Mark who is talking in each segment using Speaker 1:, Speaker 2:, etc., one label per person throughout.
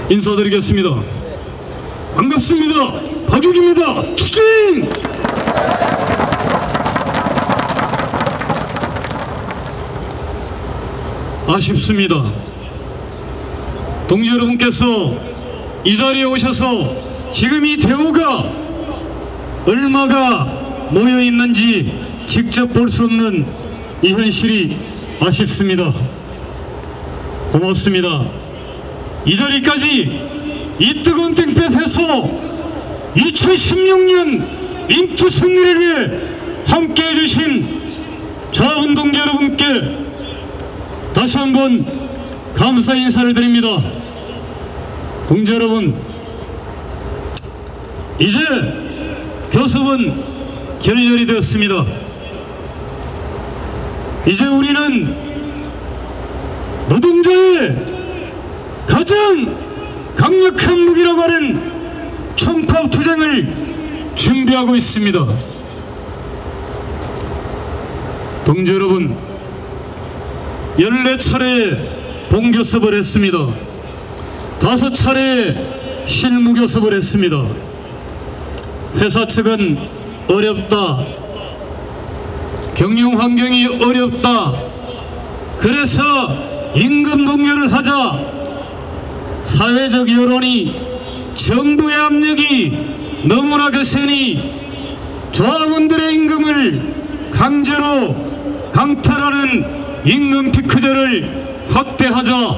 Speaker 1: 인사드리겠습니다. 반갑습니다. 박육입니다. 투쟁! 아쉽습니다. 동지 여러분께서 이 자리에 오셔서 지금 이 대우가 얼마가 모여있는지 직접 볼 수 없는 이 현실이 아쉽습니다. 고맙습니다. 이 자리까지 이 뜨거운 땡볕에서 2016년 인투 승리를 위해 함께 해주신 좌운동자 여러분께 다시 한번 감사 인사를 드립니다. 동지 여러분, 이제 교섭은 결렬이 되었습니다. 이제 우리는 노동자의 가장 강력한 무기라고 하는 총파업 투쟁을 준비하고 있습니다. 동지 여러분, 14차례 본교섭을 했습니다. 5차례 실무교섭을 했습니다. 회사 측은 어렵다, 경영 환경이 어렵다, 그래서 임금 동결을 하자, 사회적 여론이 정부의 압력이 너무나 거세니 조합원들의 임금을 강제로 강탈하는 임금 피크제를 확대하자,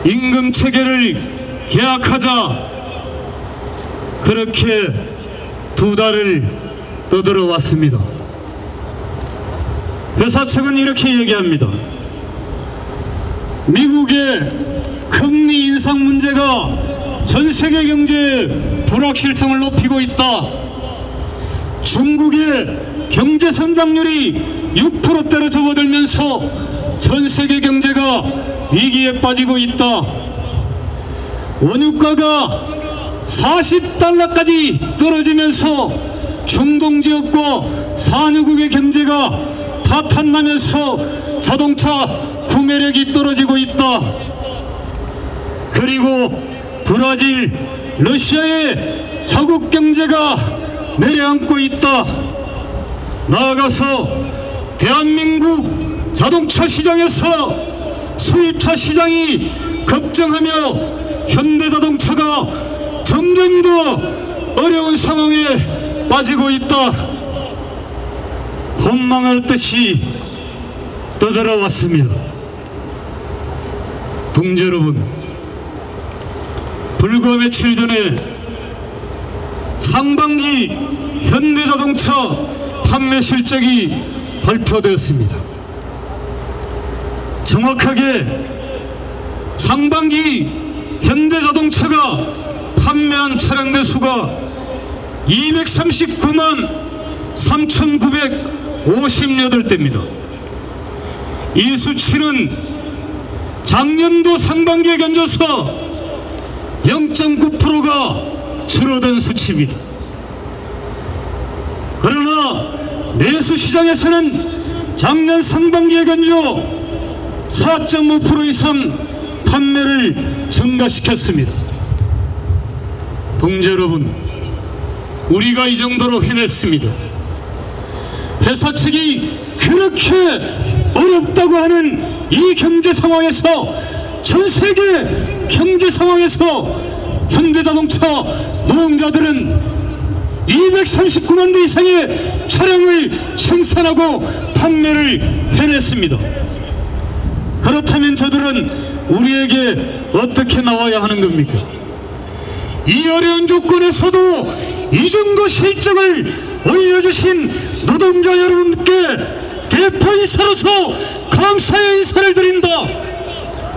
Speaker 1: 임금 체계를 계약하자, 그렇게 2달을 떠들어 왔습니다. 회사 측은 이렇게 얘기합니다. 미국의 금리 인상 문제가 전 세계 경제의 불확실성을 높이고 있다. 중국의 경제 성장률이 6%대로 접어들면서 전 세계 경제가 위기에 빠지고 있다. 원유가가 40달러까지 떨어지면서 중동지역과 산유국의 경제가 파탄나면서 자동차 구매력이 떨어지고 있다. 그리고 브라질, 러시아의 자국 경제가 내려앉고 있다. 나아가서 대한민국 자동차 시장에서 수입차 시장이 급증하며 현대자동차가 점점 더 어려운 상황에 빠지고 있다. 곤망할 듯이 떠들어왔습니다. 동지 여러분, 불과 며칠 전에 상반기 현대자동차 판매 실적이 발표되었습니다. 정확하게 상반기 현대자동차가 판매한 차량대 수가 239만 3,958대입니다. 이 수치는 작년도 상반기에 견져서 0.9%가 줄어든 수치입니다. 그러나 내수시장에서는 작년 상반기에 견져 4.5% 이상 판매를 증가시켰습니다. 동지 여러분, 우리가 이 정도로 해냈습니다. 회사 측이 그렇게 어렵다고 하는 이 경제 상황에서, 전 세계 경제 상황에서 현대자동차 노동자들은 239만 대 이상의 차량을 생산하고 판매를 해냈습니다. 그렇다면 저들은 우리에게 어떻게 나와야 하는 겁니까? 이 어려운 조건에서도 이 정도 실적을 올려주신 노동자 여러분께 대표이사로서 감사의 인사를 드린다,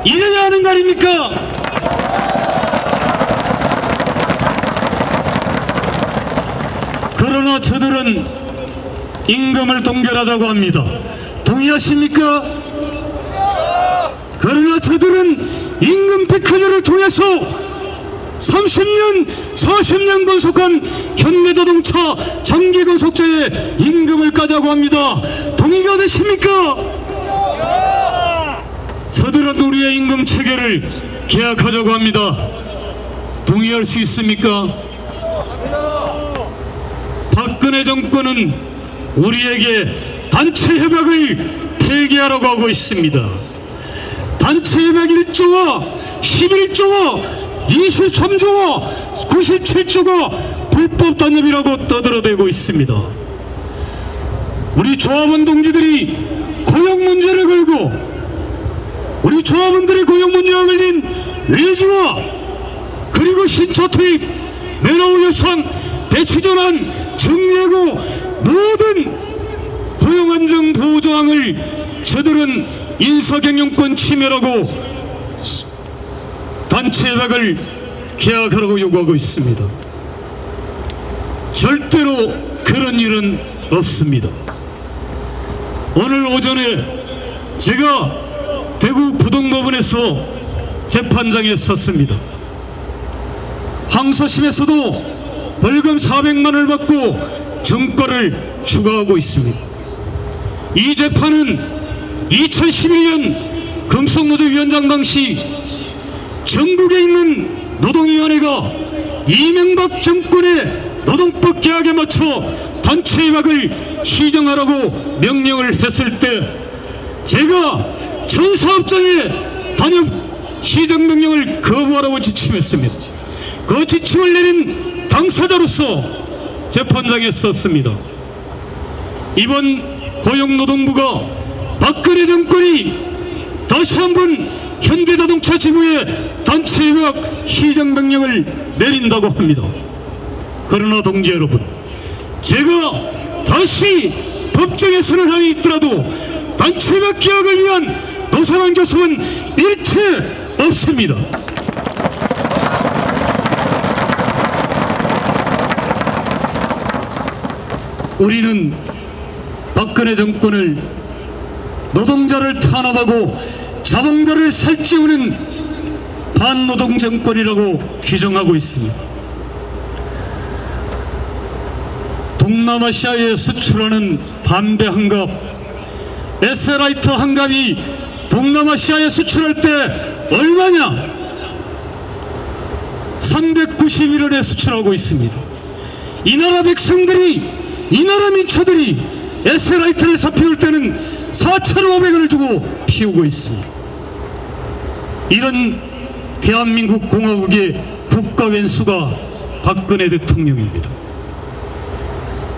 Speaker 1: 이래야 하는 거 아닙니까? 그러나 저들은 임금을 동결하자고 합니다. 동의하십니까? 그러나 저들은 임금 피크제를 통해서 30년, 40년 건속한 현대자동차 장기건속자의 임금을 까자고 합니다. 동의가 되십니까? 저들은 우리의 임금 체계를 계약하자고 합니다. 동의할 수 있습니까? 박근혜 정권은 우리에게 단체 협약을 폐기하라고 하고 있습니다. 단체 협약 1조와 11조와 23조와 97조가 불법 단협이라고 떠들어대고 있습니다. 우리 조합원 동지들이 고용 문제를 걸고, 우리 조합원들이 고용 문제가 걸린 외주화 그리고 신차 투입, 매너우 협상, 배치 전환, 정리하고 모든 고용 안정 보호 조항을 저들은 인사경영권 침해라고 단체 협약을 계약하라고 요구하고 있습니다. 절대로 그런 일은 없습니다. 오늘 오전에 제가 대구 부동법원에서 재판장에 섰습니다. 항소심에서도 벌금 400만 원을 받고 정과를 추가하고 있습니다. 이 재판은 2011년 금속노조위원장 당시 전국에 있는 노동위원회가 이명박 정권의 노동법 계약에 맞춰 단체 협약을 시정하라고 명령을 했을 때 제가 전 사업장에 단협 시정 명령을 거부하라고 지침했습니다. 그 지침을 내린 당사자로서 재판장에 섰습니다. 이번 고용노동부가 박근혜 정권이 다시 한번 현대자동차 지부에 단체 협약 시정 명령을 내린다고 합니다. 그러나 동지 여러분, 제가 다시 법정에 선을 하니 있더라도 단체 협약 계약을 위한 노사간 교섭은 일체 없습니다. 우리는 박근혜 정권을 노동자를 탄압하고 자본가를 살찌우는 반노동 정권이라고 규정하고 있습니다. 동남아시아에 수출하는 담배 한 갑, 에스라이트 한 갑이 동남아시아에 수출할 때 얼마냐? 391원에 수출하고 있습니다. 이 나라 백성들이, 이 나라 민초들이 에스라이트를 사피울 때는 4,500원을 주고 피우고 있습니다. 이런 대한민국 공화국의 국가元수가 박근혜 대통령입니다.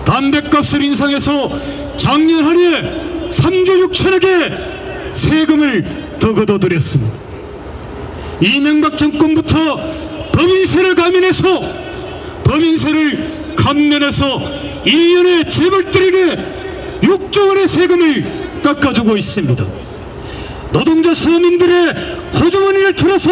Speaker 1: 담배값을 인상해서 작년 하루에 3조 6천억의 세금을 더 걷어들였습니다. 이명박 정권부터 법인세를 감면해서 1년에 재벌들에게 6조 원의 세금을 깎아주고 있습니다. 노동자 서민들의 호주머니를 털어서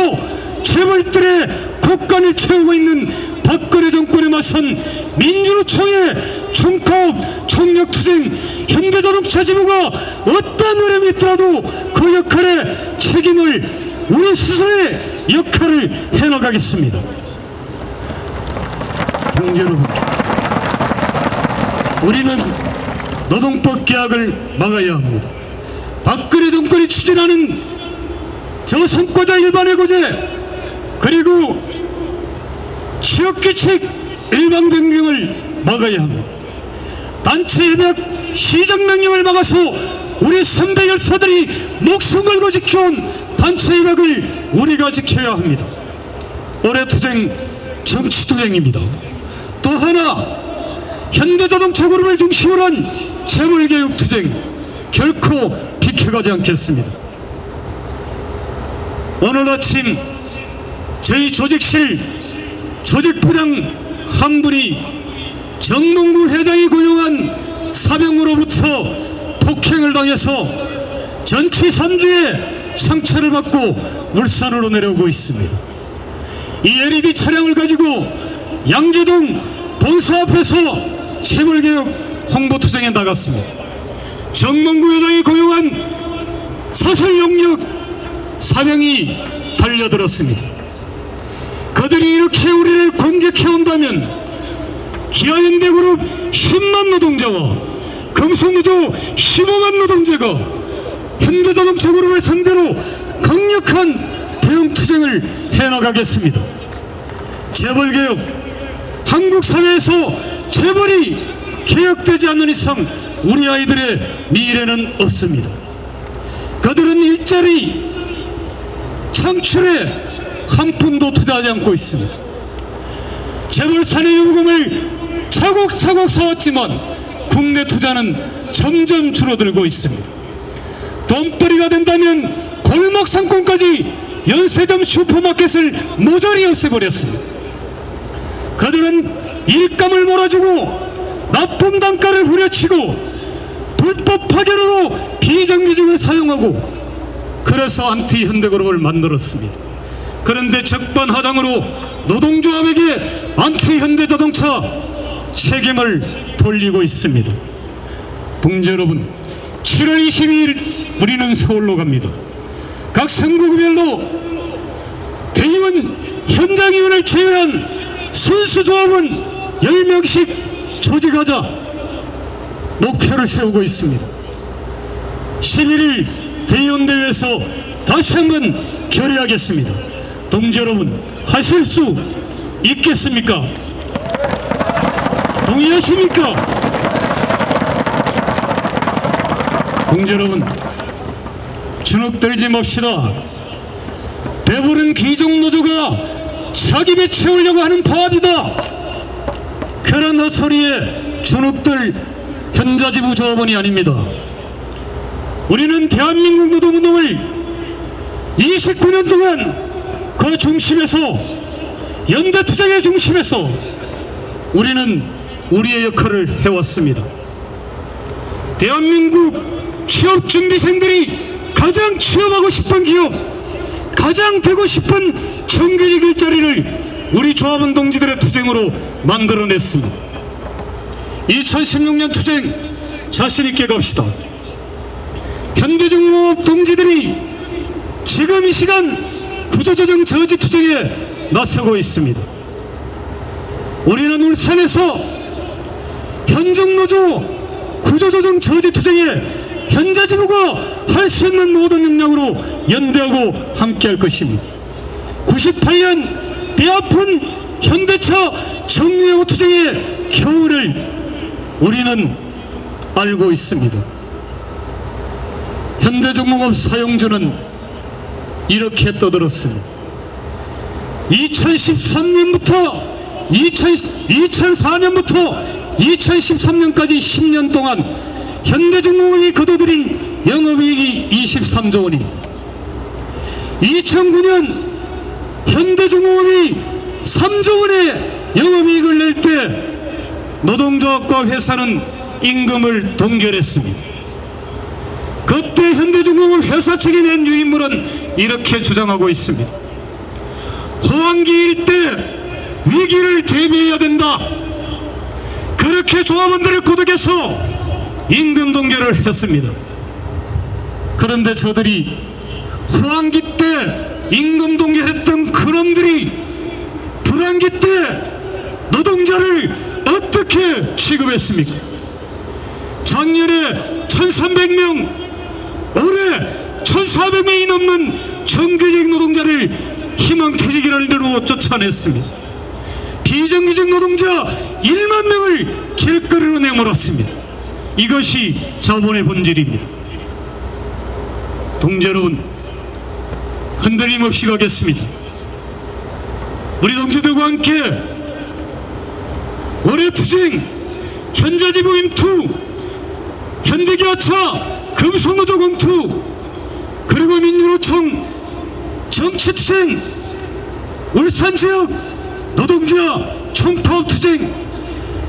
Speaker 1: 재벌들의 곳간을 채우고 있는 박근혜 정권에 맞선 민주노총의 총파업, 총력투쟁, 현대자동차 지부가 어떤 어려움이 있더라도 그 역할에 책임을, 우리 스스로의 역할을 해나가겠습니다. 동지 여러분, 우리는 노동법 계약을 막아야 합니다. 박근혜 정권이 추진하는 저성과자 일반해고제 그리고 취업규칙 일반 변경을 막아야 합니다. 단체 협약 시정 명령을 막아서 우리 선배 열사들이 목숨 걸고 지켜온 단체 협약을 우리가 지켜야 합니다. 올해 투쟁 정치투쟁입니다. 또 하나, 현대자동차 그룹을 중심으로 한 재벌개혁투쟁 결코 비켜가지 않겠습니다. 오늘 아침 저희 조직실 조직부장 한 분이 정몽구 회장이 고용한 사병으로부터 폭행을 당해서 전치 3주에 상처를 받고 울산으로 내려오고 있습니다. 이 LED 차량을 가지고 양재동 본사 앞에서 재벌개혁 홍보투쟁에 나갔습니다. 정몽구 회장이 고용한 사설용역 사병이 달려들었습니다. 그들이 이렇게 우리를 공격해온다면 기아현대그룹 10만 노동자와 금속노조 15만 노동자가 현대자동차 그룹을 상대로 강력한 대응 투쟁을 해나가겠습니다. 재벌개혁, 한국 사회에서 재벌이 개혁되지 않는 이상 우리 아이들의 미래는 없습니다. 그들은 일자리 창출에 한 푼도 투자하지 않고 있습니다. 재벌 산해요금을 차곡차곡 쌓았지만 국내 투자는 점점 줄어들고 있습니다. 돈벌이가 된다면 골목 상권까지 연세점 슈퍼마켓을 모조리 없애버렸습니다. 그들은 일감을 몰아주고 나쁜 단가를 후려치고 불법 파견으로 비정규직을 사용하고 그래서 안티 현대그룹을 만들었습니다. 그런데 적반하장으로 노동조합에게 안티 현대자동차 책임을 돌리고 있습니다. 동지 여러분, 7월 22일 우리는 서울로 갑니다. 각 선거구별로 대의원, 현장위원을 제외한 순수조합은 10명씩 조직하자 목표를 세우고 있습니다. 11일 대의원대회에서 다시 한번 결의하겠습니다. 동지 여러분, 하실 수 있겠습니까? 동의하십니까? 동지 여러분, 주눅 들지 맙시다. 배부른 귀족노조가 자기 배 채우려고 하는 파업이다. 그런 헛소리에 주눅들 현자지부 조합원이 아닙니다. 우리는 대한민국 노동운동을 29년 동안 그 중심에서, 연대투쟁의 중심에서 우리는 우리의 역할을 해왔습니다. 대한민국 취업준비생들이 가장 취업하고 싶은 기업, 가장 되고 싶은 정규직 일자리를 우리 조합원 동지들의 투쟁으로 만들어냈습니다. 2016년 투쟁 자신있게 갑시다. 현대중공업 동지들이 지금 이 시간 구조조정 저지 투쟁에 나서고 있습니다. 우리는 울산에서 현정노조 구조조정 저지 투쟁에 현자지부가 할 수 있는 모든 역량으로 연대하고 함께할 것입니다. 98년 뼈아픈 현대차 정유해고 투쟁의 겨울을 우리는 알고 있습니다. 현대중공업 사용주는 이렇게 떠들었습니다. 2013년부터 2004년부터 2013년까지 10년 동안 현대중공업이 거둬들인 영업이익이 23조 원입니다. 2009년 현대중공업이 3조 원의 영업이익을 낼 때 노동조합과 회사는 임금을 동결했습니다. 그때 현대중공업 회사 측이 낸 유인물은 이렇게 주장하고 있습니다. 호황기일 때 위기를 대비해야 된다. 그렇게 조합원들을 고독해서 임금 동결을 했습니다. 그런데 저들이 호황기 때 임금 동결했던 그놈들이 불황기 때 노동자를 어떻게 취급했습니까? 작년에 1300명, 올해 1400명이 넘는 정규직 노동자를 희망퇴직이라는 이름으로 쫓아냈습니다. 비정규직 노동자 1만 명을 길거리로 내몰았습니다. 이것이 자본의 본질입니다. 동지 여러분, 흔들림 없이 가겠습니다. 우리 동지들과 함께 올해 투쟁, 현자지부 임투, 현대기아차, 금속노조 공투, 그리고 민주노총 정치투쟁, 울산지역 노동자 총파업투쟁,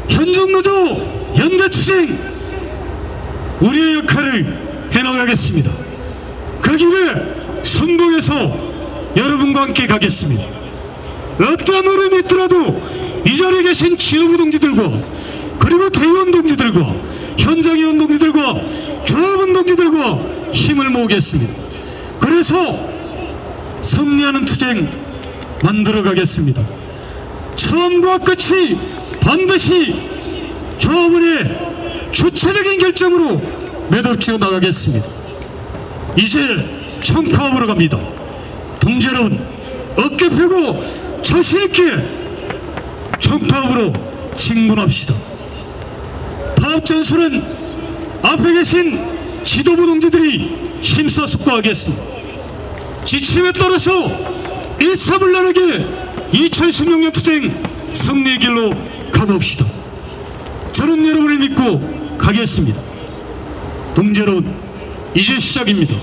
Speaker 1: 현종노조 연대투쟁, 우리의 역할을 해나가겠습니다. 그 길에 성공해서 여러분과 함께 가겠습니다. 어떠한 어려움이 있더라도 이 자리에 계신 지역구 동지들과 그리고 대의원 동지들과 현장위원 동지들과 조합원 동지들과 힘을 모으겠습니다. 그래서 승리하는 투쟁 만들어 가겠습니다. 처음과 끝이 반드시 조합원의 주체적인 결정으로 매듭지어 나가겠습니다. 이제 총파업으로 갑니다. 동지 여러분, 어깨 펴고 자신있게 총파업으로 직문합시다. 파업 전술은 앞에 계신 지도부 동지들이 심사숙고하겠습니다. 지침에 따라서 일사불란하게 2016년 투쟁 승리의 길로 가봅시다. 저는 여러분을 믿고 가겠습니다. 동지 여러분, 이제 시작입니다.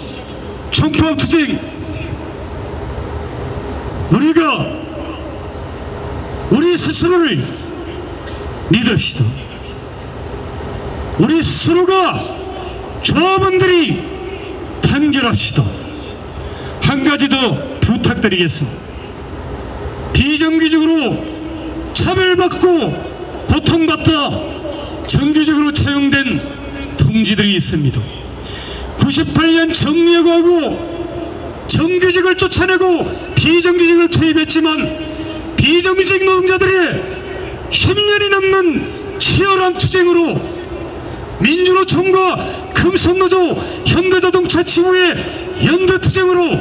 Speaker 1: 총파업 투쟁, 우리가 우리 스스로를 믿읍시다. 우리 스스로가 조합원들이 판결합시다. 한 가지 더 부탁드리겠습니다. 비정규직으로 차별받고 고통받다 정규직으로 채용된 동지들이 있습니다. 98년 정리해고하고 정규직을 쫓아내고 비정규직을 투입했지만 비정규직 노동자들의 10년이 넘는 치열한 투쟁으로 민주노총과 금속노조, 현대자동차 지부의 연대투쟁으로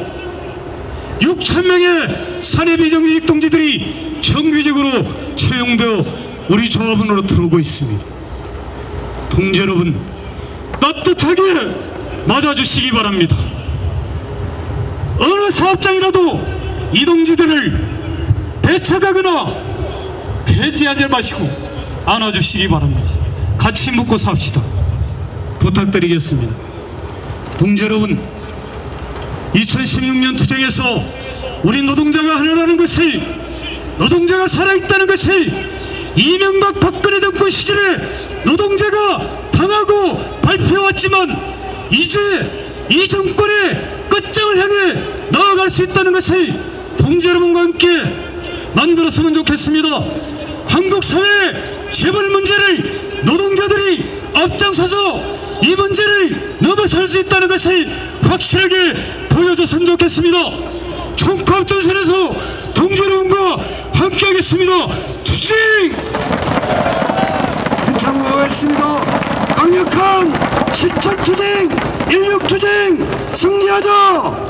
Speaker 1: 6,000명의 사내 비정규직 동지들이 정규직으로 채용되어 우리 조합원으로 들어오고 있습니다. 동지 여러분, 따뜻하게 맞아주시기 바랍니다. 어느 사업장이라도 이 동지들을 배척하거나 배제하지 마시고 안아주시기 바랍니다. 같이 묵고 삽시다. 부탁드리겠습니다. 동지 여러분, 2016년 투쟁에서 우리 노동자가 하나라는 것을, 노동자가 살아있다는 것을 이명박 박근혜 정권 시절에 노동자가 당하고 발표해왔지만 이제 이 정권의 끝장을 향해 나아갈 수 있다는 것을 동지 여러분과 함께 만들었으면 좋겠습니다. 한국 사회 재벌 문제를 노동자들이 앞장서서 이 문제를 넘어설 수 있다는 것을 확실하게 보여줬으면 좋겠습니다. 총파업 전선에서 동지 여러분과 함께 하겠습니다. 투쟁!
Speaker 2: 한창모였습니다. 강력한 실천투쟁, 인력투쟁 승리하자!